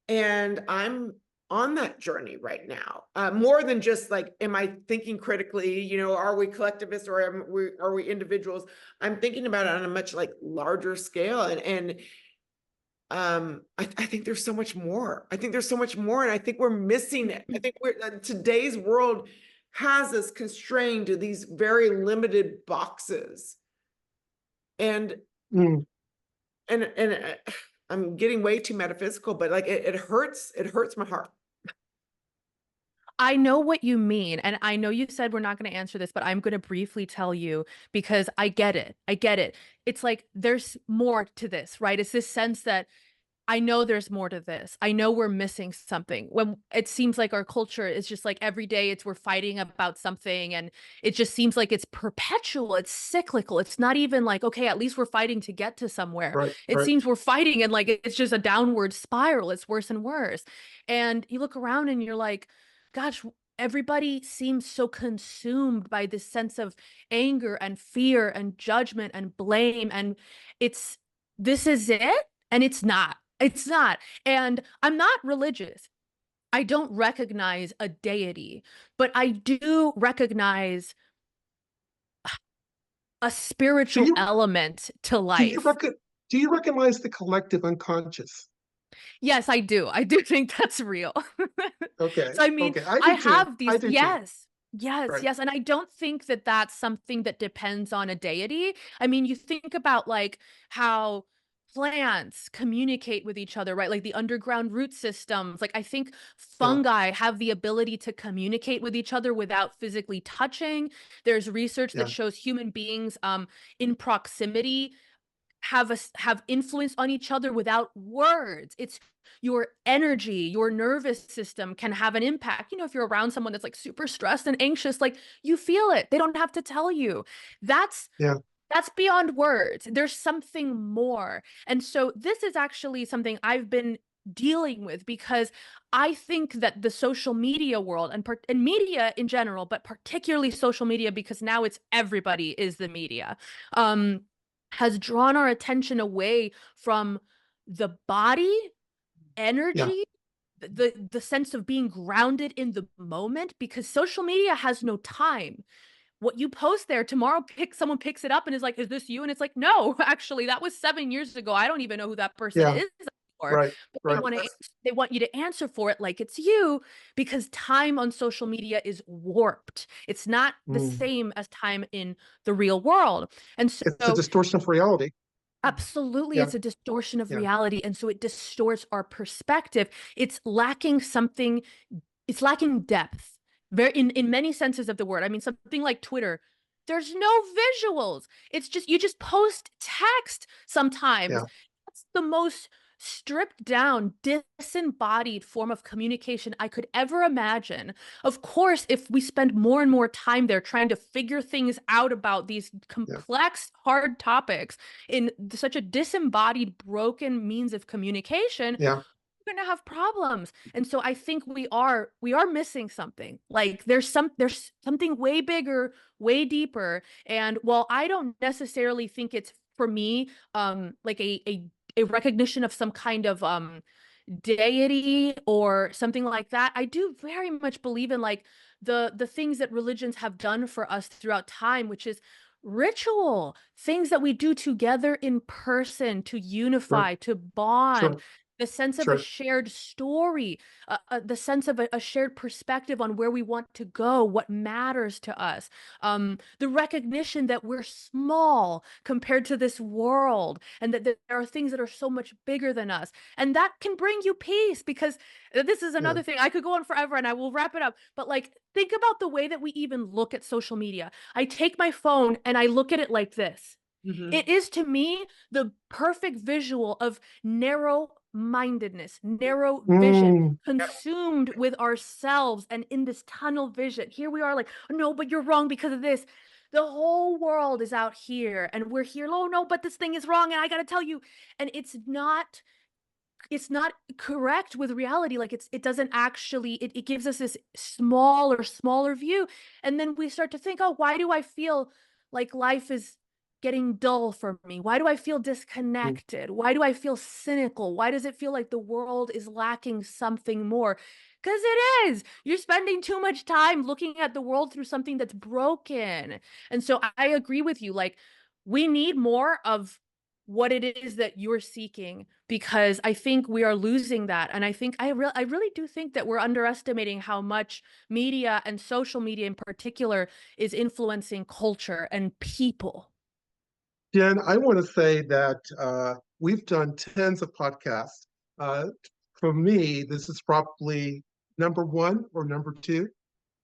And I'm on that journey right now, more than just like, am I thinking critically, are we collectivists or are we individuals? I'm thinking about it on a much like larger scale. And I think there's so much more. I think there's so much more, and I think we're missing it. I think today's world has us constrained to these very limited boxes. And Mm. and I'm getting way too metaphysical, but like it hurts my heart. I know what you mean. And I know you said we're not going to answer this, but I'm going to briefly tell you because I get it. I get it. It's like there's more to this, right? It's this sense that I know there's more to this. I know we're missing something. When it seems like our culture is just like every day we're fighting about something, and it just seems like it's perpetual, it's cyclical. It's not even like, okay, at least we're fighting to get to somewhere. Right, It right. seems we're fighting and like it's just a downward spiral. It's worse and worse. And you look around and you're like, gosh, everybody seems so consumed by this sense of anger and fear and judgment and blame. And it's this is it. And it's not. It's not. And I'm not religious. I don't recognize a deity, but I do recognize a Do spiritual you element to do you life. do you recognize the collective unconscious? Yes, I do. I do think that's real. Okay, So, I mean, okay, I I do too. have I these, do too. yes, yes, Right. yes. And I don't think that that's something that depends on a deity. I mean, you think about like how plants communicate with each other, right? Like the underground root systems. Like I think Yeah, fungi have the ability to communicate with each other without physically touching. There's research that yeah, shows human beings in proximity have influence on each other without words. It's your energy, your nervous system can have an impact. You know, if you're around someone that's like super stressed and anxious, like you feel it. They don't have to tell you. That's yeah, that's beyond words. There's something more. And so this is actually something I've been dealing with because I think that the social media world and media in general, but particularly social media because now it's everybody is the media. Um has drawn our attention away from the body, yeah, energy, the sense of being grounded in the moment because social media has no time. What you post there tomorrow, someone picks it up and is like, "Is this you?" And it's like, "No, actually, that was 7 years ago. I don't even know who that person yeah. is anymore." Right, But right. they want you to answer for it like it's you because time on social media is warped. It's not the Mm. same as time in the real world. And It's a so distortion of reality. absolutely, Yeah, it's a distortion of yeah, reality, and so it distorts our perspective. It's lacking something, it's lacking depth. Very in many senses of the word. I mean, something like Twitter, there's no visuals. It's just you just post text sometimes. yeah, That's the most stripped down, disembodied form of communication I could ever imagine. Of course, if we spend more and more time there trying to figure things out about these yeah, complex, hard topics in such a disembodied, broken means of communication, yeah, we're gonna have problems. And so I think we are missing something. Like there's something way bigger, way deeper. And while I don't necessarily think it's for me like a recognition of some kind of deity or something like that, I do very much believe in like the things that religions have done for us throughout time, which is ritual, things that we do together in person to sure, unify, to bond, sure, the sense of a sure. shared story, the sense of a shared perspective on where we want to go, what matters to us, the recognition that we're small compared to this world, and that there are things that are so much bigger than us. And that can bring you peace because this is Yeah, another thing. I could go on forever and I will wrap it up. But like, think about the way that we even look at social media. I take my phone and I look at it like this. Mhm. It is to me the perfect visual of narrow mindedness, narrow vision, mm, consumed with ourselves and in this tunnel vision. Here we are, like, no, but you're wrong because of this. The whole world is out here and we're here. Oh, no, but this thing is wrong. And I got to tell you, and it's not correct with reality. Like it doesn't actually, it gives us this smaller view. And then we start to think, oh, why do I feel like life is getting dull for me? Why do I feel mm, disconnected? Why do I feel cynical? Why does it feel like the world is lacking something more? Because it is. You're spending too much time looking at the world through something that's broken. And so I agree with you. Like, we need more of what it is that you're seeking because I think we are losing that. And I think I really do think that we're underestimating how much media and social media in particular is influencing culture and people. Jen, I want to say that we've done tens of podcasts. For me, this is probably number one or number two.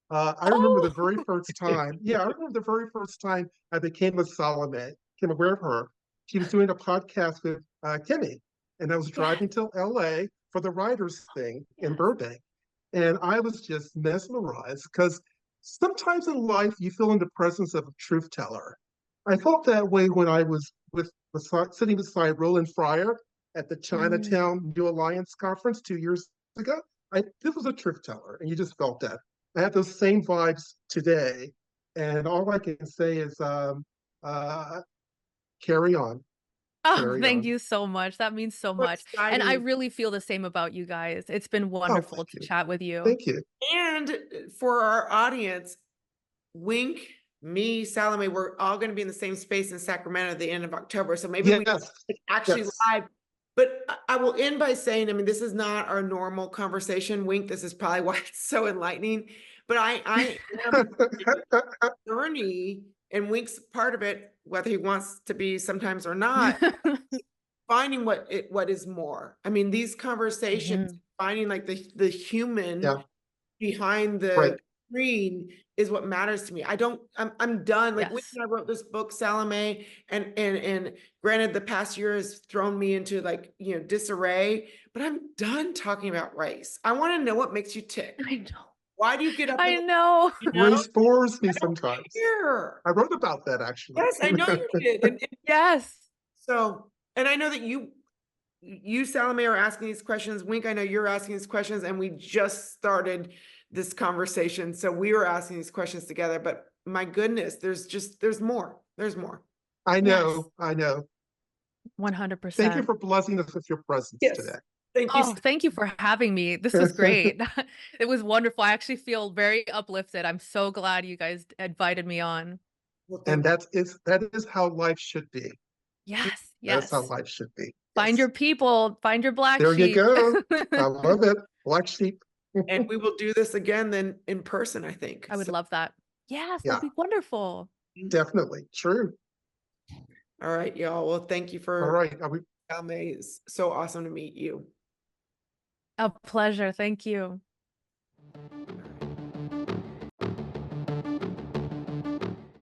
I remember the very first time. Yeah, I remember the very first time I became aware of her. She was doing a podcast with Kimi, and I was driving to LA for the writers thing in Burbank. And I was just mesmerized because sometimes in life you feel in the presence of a truth teller. I felt that way when I was sitting beside Roland Fryer at the Chinatown New Alliance Conference 2 years ago. This was a truth teller, and you just felt that. I have those same vibes today, and all I can say is carry on. Oh, thank you so much. That means so So much. And I exciting. really feel the same about you guys. It's been wonderful to chat with you. Thank you. And for our audience, Wink, me, Salome, we're all going to be in the same space in Sacramento at the end of October. So maybe we actually live. But I will end by saying, I mean, this is not our normal conversation. Wink, this is probably why it's so enlightening. But I am journey, and Wink's part of it, whether he wants to be sometimes or not, finding what is more. I mean, these conversations, finding like the human behind the screen is what matters to me. I'm done. Like when I wrote this book, Salome, and granted the past year has thrown me into like, disarray, but I'm done talking about race. I want to know what makes you tick. I know. Why do you get up? I know. Race bores me sometimes. I wrote about that actually. Yes, I know you did. Yes. So, and I know that you, Salome, are asking these questions. Wink, I know you're asking these questions, and we just started this conversation. So we were asking these questions together, but my goodness, there's more. There's more. I know. 100%. Thank you for blessing us with your presence today. Thank you. Thank you for having me. This was great. It was wonderful. I actually feel very uplifted. I'm so glad you guys invited me on. And that is how life should be. Yes. That's how life should be. Find your people. Find your black sheep. There you go. I love it. Black sheep. And we will do this again then in person, I think. I would love that. Yes, that'd be wonderful. Definitely. True. All right, y'all. Well, thank you for. All right. Salome, it's so awesome to meet you. A pleasure. Thank you.